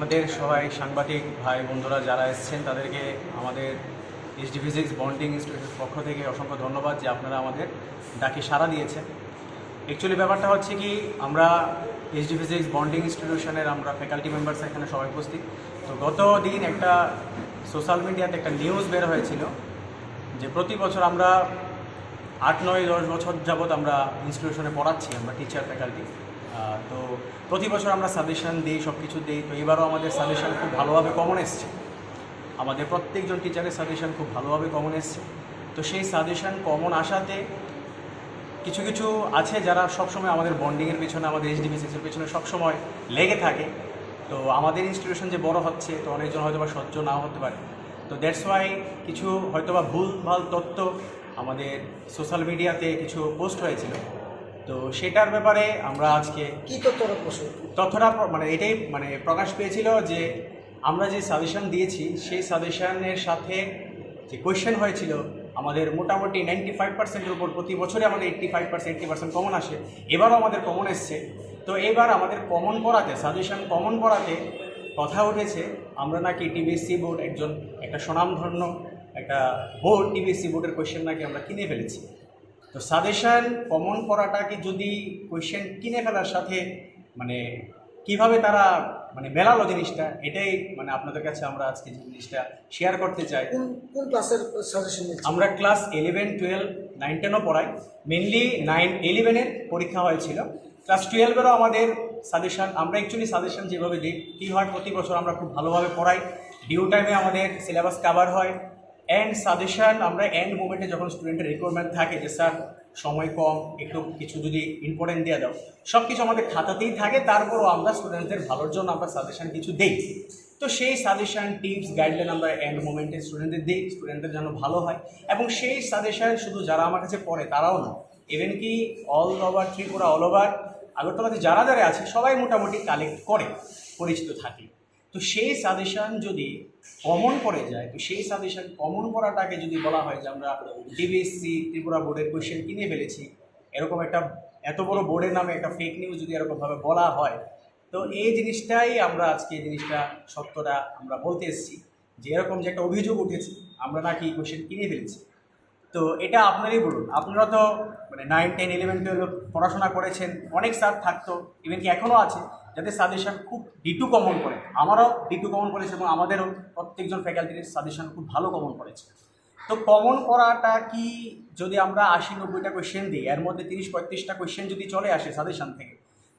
আপনাদের সবাই সাংবাদিক ভাই বন্ধুরা যারা এসেছেন তাদেরকে আমাদের এইচডি ফিজিক্স বন্ডিং ইনস্টিটিউটের পক্ষ থেকে অসংখ্য ধন্যবাদ যে আপনারা আমাদের ডাকে সাড়া দিয়েছেন। অ্যাকচুয়ালি ব্যাপারটা হচ্ছে কি, আমরা এইচডি ফিজিক্স বন্ডিং ইনস্টিটিউশনের আমরা ফ্যাকাল্টি মেম্বার্স এখানে সবাই উপস্থিত। তো গত দিন একটা সোশ্যাল মিডিয়াতে একটা নিউজ বের হয়েছিল যে প্রতি বছর আমরা 8-9-10 বছর যাবৎ আমরা ইনস্টিটিউশনে পড়াচ্ছি, আমরা টিচার ফ্যাকাল্টি। তো প্রতি বছর আমরা সাজেশন দিই, সব কিছু দিই। তো এবারও আমাদের সাজেশন খুব ভালোভাবে কমন এসছে, আমাদের প্রত্যেকজন টিচারের সাজেশন খুব ভালোভাবে কমন এসছে। তো সেই সাজেশন কমন আসাতে কিছু কিছু আছে যারা সবসময় আমাদের বন্ডিংয়ের পিছনে, আমাদের এইচডি ফিজিক্সের পিছনে সবসময় লেগে থাকে। তো আমাদের ইনস্টিটিউশন যে বড় হচ্ছে, তো অনেকজন হয়তো বা সহ্য নাও হতে পারে। তো দ্যাটস ওয়াই কিছু হয়তো বা ভুলভাল তথ্য আমাদের সোশ্যাল মিডিয়াতে কিছু পোস্ট হয়েছিল। তো সেটার ব্যাপারে আমরা আজকে কি তথ্যটা এটাই প্রকাশ পেয়েছিল যে আমরা যে সাজেশন দিয়েছি সেই সাজেশনের সাথে যে কোয়েশ্চেন হয়েছিল আমাদের মোটামুটি 95%-এর উপর প্রতি বছরে আমাদের 85%-80% কমন আসে। এবারও আমাদের কমন এসছে। তো এবার আমাদের কমন পড়াতে, সাজেশন কমন পড়াতে কথা উঠেছে আমরা নাকি টিবিএসসি বোর্ড একটা স্বনামধন্য একটা বোর্ড, টিবিএসসি বোর্ডের কোয়েশ্চেন নাকি আমরা কিনে ফেলেছি। তো সাজেশন কমন পড়াটা কি যদি কোয়েশ্চেন কিনে ফেলার সাথে কিভাবে তারা মেলালো জিনিসটা, এটাই আপনাদের কাছে আমরা আজকে জিনিসটা শেয়ার করতে চাই। কোন ক্লাসের সাজেশন? আমরা ক্লাস 11, 12, 9, 10ও পড়াই। মেনলি 9-11-এর পরীক্ষা হয়েছিল। ক্লাস 12-এরও আমাদের সাজেশন, আমরা অ্যাকচুয়ালি সাজেশন যেভাবে দিই কী হয়, প্রতি বছর আমরা খুব ভালোভাবে পড়াই, ডিউ টাইমে আমাদের সিলেবাস কভার হয়। অ্যান্ড সাজেশন আমরা এন্ড মোমেন্টে যখন স্টুডেন্টের রিকোয়ারমেন্ট থাকে যে স্যার সময় কম, একটু কিছু যদি ইম্পর্টেন্ট দিয়ে দাও, সব কিছু আমাদের খাতাতেই থাকে। তারপরও আমরা স্টুডেন্টদের ভালোর জন্য আমরা সাজেশন কিছু দিই। তো সেই সাজেশন, টিপস, গাইডলাইন আমরা এন্ড মোমেন্টে স্টুডেন্টদের দিই, স্টুডেন্টদের যেন ভালো হয়। এবং সেই সাজেশন শুধু যারা আমার কাছে পড়ে তারাও না, ইভেন কি all over Tripura, all over আগরতলাতে যারা যারা আছে সবাই মোটামুটি কালেক্ট করে, পরিচিত থাকে। তো সেই সাজেশন যদি কমন পড়ে যায়, তো সেই সাজেশন কমন পড়াটাকে যদি বলা হয় যে আমরা টিবিএসসি ত্রিপুরা বোর্ডের কোয়েশ্চেন কিনে ফেলেছি, এরকম একটা এত বড় বোর্ডের নামে একটা ফেক নিউজ যদি এরকমভাবে বলা হয়, তো এই জিনিসটাই আমরা আজকে জিনিসটা সত্যটা আমরা বলতে এসেছি যে এরকম যে একটা অভিযোগ উঠেছে আমরা নাকি কোয়েশ্চেন কিনে ফেলেছি। তো এটা আপনারই বলুন, আপনারা তো 9, 10, 11, 12 পড়াশোনা করেছেন, অনেক স্যার থাকতো, ইভেন কি এখনও আছে যাদের সাজেশন খুব D2 কমন পড়ে। আমারও D2 কমন পড়েছে এবং আমাদেরও প্রত্যেকজন ফ্যাকাল্টির সাজেশন খুব ভালো কমন পড়েছে। তো কমন পড়াটা কি যদি আমরা 80-90টা কোয়েশ্চেন দিই, এর মধ্যে 30-35টা কোয়েশ্চেন যদি চলে আসে সাজেশন থেকে,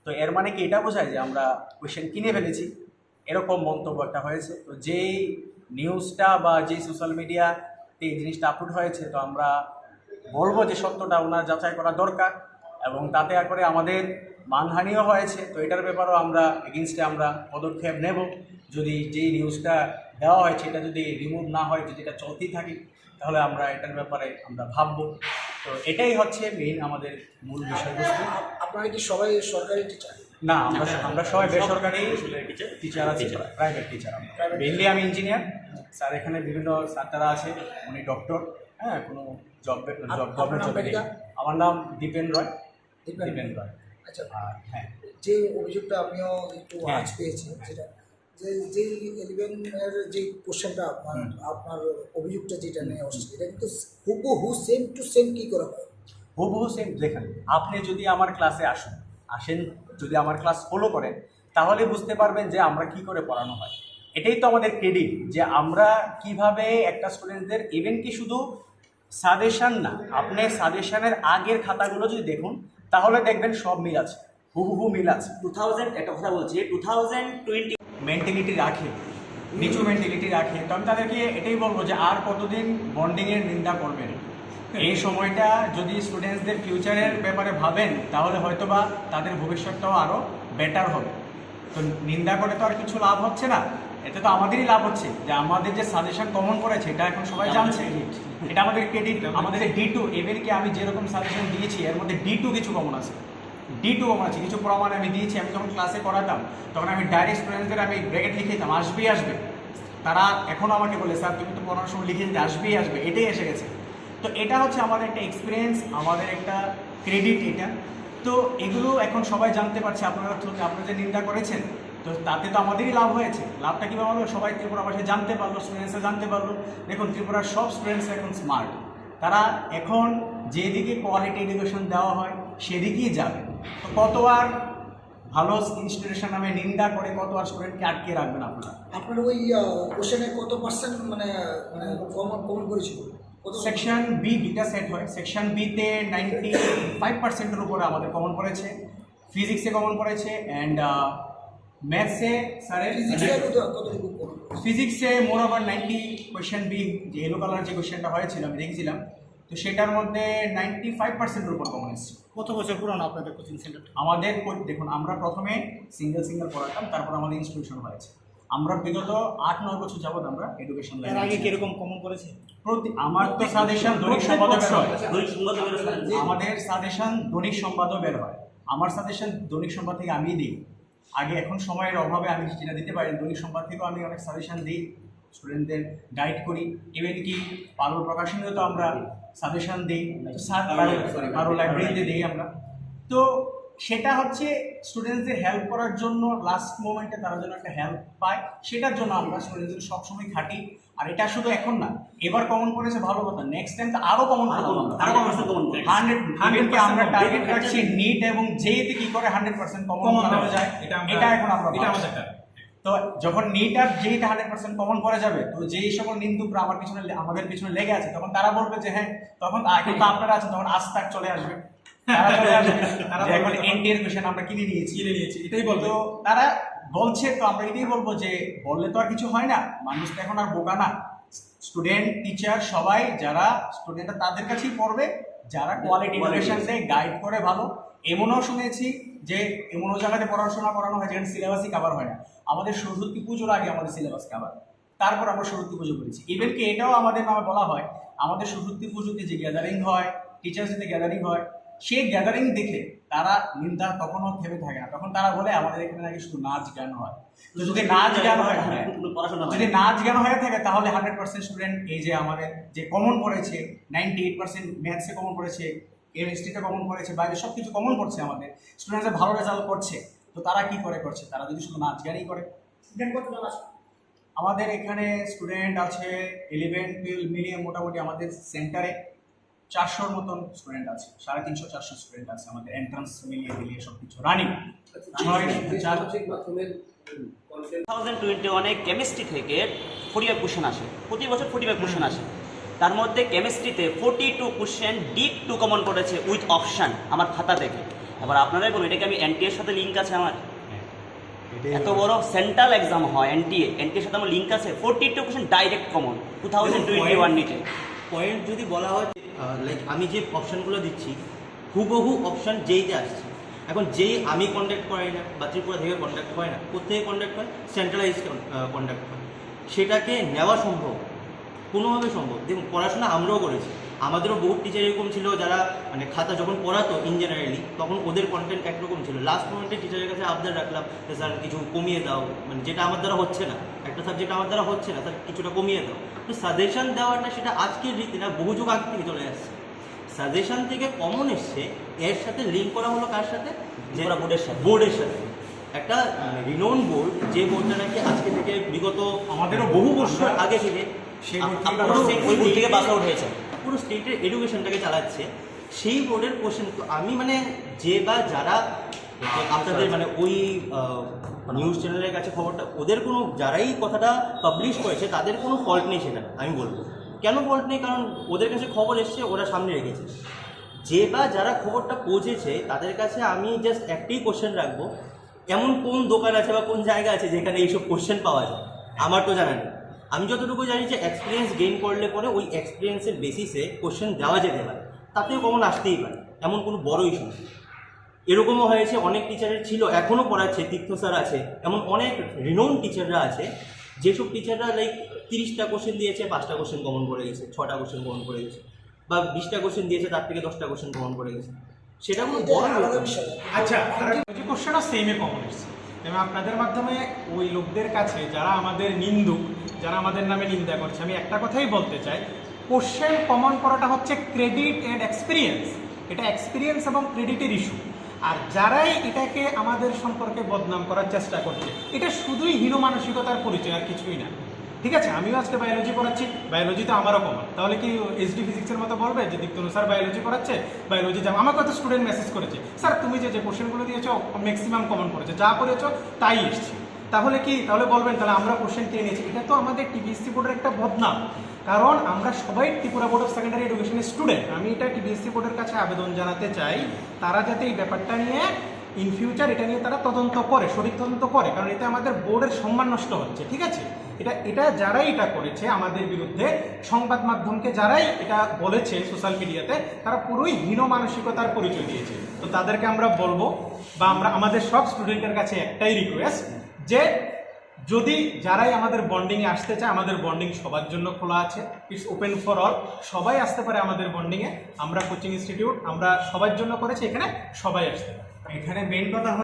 তো এর মানে কি এটা বোঝায় যে আমরা কোয়েশ্চেন কিনে ফেলেছি? এরকম মন্তব্য একটা হয়েছে। তো যেই নিউজটা বা যেই সোশ্যাল মিডিয়াতে এই জিনিসটা আপলোড হয়েছে, তো আমরা বলবো যে সত্যটা ওনার যাচাই করা দরকার, এবং তাতে করে আমাদের মানহানিও হয়েছে। তো এটার ব্যাপারেও আমরা এগেনস্টে আমরা পদক্ষেপ নেব। যদি যেই নিউজটা দেওয়া হয়েছে এটা যদি রিমুভ না হয়, যদি এটা চলতেই থাকে, তাহলে আমরা এটার ব্যাপারে আমরা ভাববো। তো এটাই হচ্ছে মেইন আমাদের মূল বিষয়বস্তু। আপনারা কি সবাই সরকারি টিচার? না, আমরা সবাই বেসরকারি টিচার আছি, প্রাইভেট টিচার। মেইনলি আমি ইঞ্জিনিয়ার, স্যার এখানে বিভিন্ন স্যাররা আছে, উনি ডক্টর, হ্যাঁ, কোনো গভর্নমেন্ট জবে নেই। আমার নাম দীপেন রয়। আচ্ছা, হ্যাঁ, যে অভিযোগটা আমিও একটু আজ পেয়েছি, যেটা যে 11-এর যে কোশ্চেনটা আপনার অভিযোগটা যেটা নিয়ে আসছে, এটা কিন্তু হুবহু সেম টু সেম কী করা হয়? হুবহু সেম। দেখেন, আপনি যদি আমার ক্লাসে আসেন, যদি আমার ক্লাস ফলো করেন, তাহলে বুঝতে পারবেন যে আমরা কি করে পড়ানো হয়। এটাই তো আমাদের ক্রেডিট যে আমরা কিভাবে একটা স্টুডেন্টদের, ইভেন কি শুধু সাজেশন না, আপনি সাজেশনের আগের খাতাগুলো যদি দেখুন তাহলে দেখবেন সব মিল আছে, হুবহু মিল আছে। 2000 একটা কথা বলছি, 2020 মেন্টালিটি রাখে, নিচু মেন্টালিটি রাখে। তো আমি তাদেরকে এটাই বলবো যে আর কতদিন বন্ডিংয়ের নিন্দা করবেন। এই সময়টা যদি স্টুডেন্টসদের ফিউচারের ব্যাপারে ভাবেন, তাহলে হয়তোবা তাদের ভবিষ্যৎটাও আরও বেটার হবে। তো নিন্দা করে তো আর কিছু লাভ হচ্ছে না, এতে তো আমাদেরই লাভ হচ্ছে যে আমাদের যে সাজেশন কমন করেছে এটা এখন সবাই জানছে, এটা আমাদের ক্রেডিট। আমাদের D2, এবার কি আমি যেরকম সাজেশন দিয়েছি এর মধ্যে D2 কিছু কমন আছে, D2 কমন আছে, কিছু প্রমাণ আমি দিয়েছি। আমি যখন ক্লাসে করাতাম তখন আমি ডাইরেক্ট স্টুডেন্টদের আমি ব্র্যাকেট লিখে দিতাম আসবেই আসবে। তারা এখনও আমাকে বলে স্যার তুমি তো পড়ানোর সময় লিখে দিতে আসবেই আসবে, এটাই এসে গেছে। তো এটা হচ্ছে আমাদের একটা এক্সপিরিয়েন্স, আমাদের একটা ক্রেডিট এটা। তো এগুলো এখন সবাই জানতে পারছে। আপনারা যে নিন্দা করেছেন, তো তো তাতে তো আমাদেরই লাভ হয়েছে। লাভটা কীভাবে হলো, সবাই ত্রিপুরা ভাষায় জানতে পারলো, স্টুডেন্টসরা জানতে পারলো। দেখুন ত্রিপুরার সব স্টুডেন্টস এখন স্মার্ট, তারা এখন যেদিকে কোয়ালিটি এডুকেশন দেওয়া হয় সেদিকেই যাবে। তো কত আর ভালো ইনস্টিটিউশন নামে নিন্দা করে কত আর স্টুডেন্টকে আটকে রাখবেন আপনারা। আপনার ওই কোশ্চেনে কত পার্সেন্ট মানে মানে কমন করেছিল? সেকশন বি দুটা সেট হয়, সেকশন বিতে 95%-এর উপরে আমাদের কমন পড়েছে, ফিজিক্সে কমন পড়েছে অ্যান্ড ম্যাথসে স্যারের ফিজিক্সে মোর ওভার 90 কোয়েশ্চেন বি, যে ইয়েলো কালার যে কোয়েশ্চেনটা হয়েছিল আমি দেখেছিলাম, তো সেটার মধ্যে 95%-এর উপর কমন এসেছে। কত বছর পুরানো আপনাদের কোচিং সেন্টার? আমাদের দেখুন আমরা প্রথমে সিঙ্গেল পড়াতাম, তারপর আমাদের ইনস্টিটিউশন হয়েছে। আমরা বিগত 8-9 বছর যাবত আমরা এডুকেশন এর আগে কিরকম কমন করেছে? আমার তো সাজেশন দৈনিক সংবাদও বের হয়, দৈনিক সংবাদ বের হয়। আমাদের সাজেশন দৈনিক সংবাদও বের হয়। আমার সাজেশন দৈনিক সংবাদ থেকে আমি দিই আগে, এখন সময়ের অভাবে আমি যেটা দিতে পারি, দৈনিক সংবাদ থেকেও আমি অনেক সাজেশন দিই, স্টুডেন্টদের গাইড করি। ইভেন কি পারুল প্রকাশনীয় তো আমরা সাজেশন দিই, পারুল লাইব্রেরিতে দিই আমরা। তো সেটা হচ্ছে স্টুডেন্টদের হেল্প করার জন্য, লাস্ট মোমেন্টে তারা যেন একটা হেল্প পায় সেটার জন্য আমরা স্টুডেন্টদের সবসময় খাটি। আর এটা শুধু এখন না, এবার কমন করেছে ভালো কথা, নেক্সট টাইম তো আরও কমন করবো, আরো কমন করবো। 100% আমরা টার্গেট রাখছি নিট এবং জেইতে কি করে 100% কমন করা যায়, এটা এখন আমরা আমাদের। তো যখন নিট আর জেইতে 100% কমন করা যাবে, তো যেই সকল নিন্দুকরা আমাদের পিছনে লেগে আছে, তখন তারা বলবে যে হ্যাঁ, তখন আগে তো আপনারা আছেন, তখন আজ তাক চলে আসবে, তারা চলে আসবে, যে এখন এনডি এর কোশ্চেন আমরা কিনে নিয়েছি, এটাই বলবো। তো তারা বলছে, তো আমরা এটাই বলবো যে বললে তো আর কিছু হয় না, মানুষ তো এখন আর বোকা না। স্টুডেন্ট টিচার সবাই যারা স্টুডেন্টরা তাদের কাছেই পড়বে, যারা কোয়ালিটি এডুকেশন দেয়, গাইড করে ভালো। এমনও শুনেছি যে এমনও জায়গাতে পড়াশোনা করানো হয় যেখানে সিলেবাসই কভার হয় না। আমাদের সরস্বতী পুজোর আগে আমাদের সিলেবাস কভার, তারপর আমরা সরস্বতী পুজো করেছি। ইভেন কি এটাও আমাদের নামে বলা হয়, আমাদের সরস্বতী পুজোতে যে গ্যাদারিং হয়, টিচার্স ডেতে গ্যাদারিং হয়, সেই গ্যাদারিং দেখে তারা নিন্দা তখনও থেমে থাকে না, তখন তারা বলে আমাদের এখানে নাকি শুধু নাচ গান হয়। তো যদি নাচ গান হয়, যদি নাচ গান হয়ে থাকে তাহলে 100% স্টুডেন্ট, এই যে আমাদের যে কমন পড়েছে 98% ম্যাথসে কমন পড়েছে, কেমিস্ট্রিতে কমন পড়েছে, বাইরে সব কিছু কমন পড়ছে, আমাদের স্টুডেন্টরা ভালো রেজাল্ট করছে। তো তারা কি করছে, তারা যদি শুধু নাচ গানই করে। স্টুডেন্ট কতজন আছে আমাদের এখানে? স্টুডেন্ট আছে 11-12 মিলিয়ে মোটামুটি আমাদের সেন্টারে 400-র মতন স্টুডেন্ট আছে, 350-400 স্টুডেন্ট আছে আমাদের, এন্ট্রান্স মিলিয়ে সব কিছু রানিং। 2021-এ কেমিস্ট্রি থেকে 45 কোশ্চেন আসে, প্রতি বছর 45 কোশ্চেন আসে। তার মধ্যে কেমিস্ট্রিতে 42 কোশ্চেন D2 কমন করেছে উইথ অপশান আমার খাতা থেকে। এবার আপনারাই বলুন, এটা কি আমি এনটি এর সাথে লিঙ্ক আছে আমার? এত বড় সেন্ট্রাল এক্সাম হয়, এনটিএ এর সাথে আমার লিঙ্ক আছে। 42 কোশ্চেন ডাইরেক্ট কমন 2021 নিটে। পয়েন্ট যদি বলা হয়, লাইক আমি যে অপশানগুলো দিচ্ছি হুবহু অপশান যেইতে আসছে। এখন যেই আমি কন্ডাক্ট করাই না বা ত্রিপুরা থেকে কন্ডাক্ট হয় না, কোথেকে কন্ডাক্ট হয়? সেন্ট্রালাইজ কন্ডাক্ট হয়। সেটাকে নেওয়া সম্ভব, কোনোভাবে সম্ভব। দেখুন পড়াশোনা আমরাও করেছি, আমাদেরও বহু টিচার এরকম ছিল যারা মানে খাতা যখন পড়াতো ইন জেনারেলি, তখন ওদের কন্টেন্ট একরকম ছিল। লাস্ট মোমেন্টে টিচারের কাছে আবদার রাখলাম যে স্যার কিছু কমিয়ে দাও, মানে যেটা আমার দ্বারা হচ্ছে না, একটা সাবজেক্ট আমার দ্বারা হচ্ছে না, স্যার কিছুটা কমিয়ে দাও। তো সাজেশন দেওয়াটা সেটা আজকের রীতি না, বহু যুগ আগে থেকে চলে আসছে। সাজেশন থেকে কমন এসছে, এর সাথে লিঙ্ক করা হলো কার সাথে? যে বোর্ডের সাথে। একটা রিনোন বোর্ড, যে বোর্ডটা নাকি আজকে থেকে বিগত আমাদেরও বহু বছর আগে থেকে পুরো স্টেটের এডুকেশনটাকে চালাচ্ছে, সেই বোর্ডের কোশ্চেন। তো আমি মানে যে বা যারা আপনাদের মানে ওই নিউজ চ্যানেলের কাছে খবরটা, ওদের কোনো যারাই কথাটা পাবলিশ করেছে তাদের কোনো ফল্ট নেই সেখানে, আমি বলবো। কেন ফল্ট নেই? কারণ ওদের কাছে খবর এসছে, ওরা সামনে রেখেছে। যে বা যারা খবরটা পৌঁছেছে তাদের কাছে আমি জাস্ট একটাই কোশ্চেন রাখবো, এমন কোন দোকান আছে বা কোন জায়গা আছে যেখানে এইসব কোশ্চেন পাওয়া যায়? আমার তো জানা নেই। আমি যতটুকু জানি যে এক্সপিরিয়েন্স গেইন করলে পরে ওই এক্সপিরিয়েন্সের বেসিসে কোশ্চেন দেওয়া যেতে পারে, তাতেও কমন আসতেই পারে, এমন কোনো বড় ইস্যু নেই। এরকমও হয়েছে, অনেক টিচারের ছিল, এখনও পড়াচ্ছে, তীর্থ স্যার আছে, এমন অনেক রিনোন টিচাররা আছে, যেসব টিচাররা লাইক 30টা কোশ্চেন দিয়েছে, 5টা কোশ্চেন কমন করে গেছে, 6টা কোশ্চেন কমন করে গেছে, বা 20টা কোশ্চেন দিয়েছে, তার থেকে 10টা কোশ্চেন কমন করে গেছে। সেটা কোনো বড় বিষয়। আচ্ছা, যে কোশ্চেনটা সেমে কমন এসছে, এবং আপনাদের মাধ্যমে ওই লোকদের কাছে যারা আমাদের নিন্দুক, যারা আমাদের নামে নিন্দা করছে, আমি একটা কথাই বলতে চাই, কোশ্চেন কমন করাটা হচ্ছে ক্রেডিট অ্যান্ড এক্সপিরিয়েন্স। এটা এক্সপিরিয়েন্স এবং ক্রেডিটের ইস্যু। আর যারাই এটাকে আমাদের সম্পর্কে বদনাম করার চেষ্টা করছে, এটা শুধুই হীন মানসিকতার পরিচয়, আর কিছুই না। ঠিক আছে, আমিও আজকে বায়োলজি পড়াচ্ছি, বায়োলজি তো আমারও কমন, তাহলে কি এসডি ফিজিক্সের মতো বলবে যে দীপ্তনু স্যার বায়োলজি পড়াচ্ছে, বায়োলজি যা? আমাকে তো স্টুডেন্ট মেসেজ করেছে, স্যার তুমি যে কোশ্চেনগুলো দিয়েছো ম্যাক্সিমাম কমন পড়েছে, যা করেছো তাই এসছে। তাহলে কি, তাহলে বলবেন তাহলে আমরা কোশ্চেন টেনে নিয়েছি? এটা তো আমাদের টিবিএসসি বোর্ডের একটা বদনাম, কারণ আমরা সবাই ত্রিপুরা বোর্ড অফ সেকেন্ডারি এডুকেশনের স্টুডেন্ট। আমি এটা টিবিএসসি বোর্ডের কাছে আবেদন জানাতে চাই, তারা যাতে এই ব্যাপারটা নিয়ে ইন ফিউচার এটা নিয়ে তারা তদন্ত করে, সঠিক তদন্ত করে, কারণ এতে আমাদের বোর্ডের সম্মান নষ্ট হচ্ছে। ঠিক আছে, এটা যারাই এটা করেছে আমাদের বিরুদ্ধে, সংবাদ মাধ্যমকে যারাই এটা বলেছে সোশ্যাল মিডিয়াতে, তারা পুরোই হীন মানসিকতার পরিচয় দিয়েছে। তো তাদেরকে আমরা বলবো, বা আমরা আমাদের সব স্টুডেন্টের কাছে একটাই রিকোয়েস্ট, যে যদি যারাই আমাদের বন্ডিংয়ে আসতে চায়, আমাদের বন্ডিং সবার জন্য খোলা আছে, ইটস ওপেন ফর অল, সবাই আসতে পারে আমাদের বন্ডিংয়ে। আমরা কোচিং ইনস্টিটিউট, আমরা সবার জন্য করেছি, এখানে সবাই আসতে পারে। এখানে মেন কথা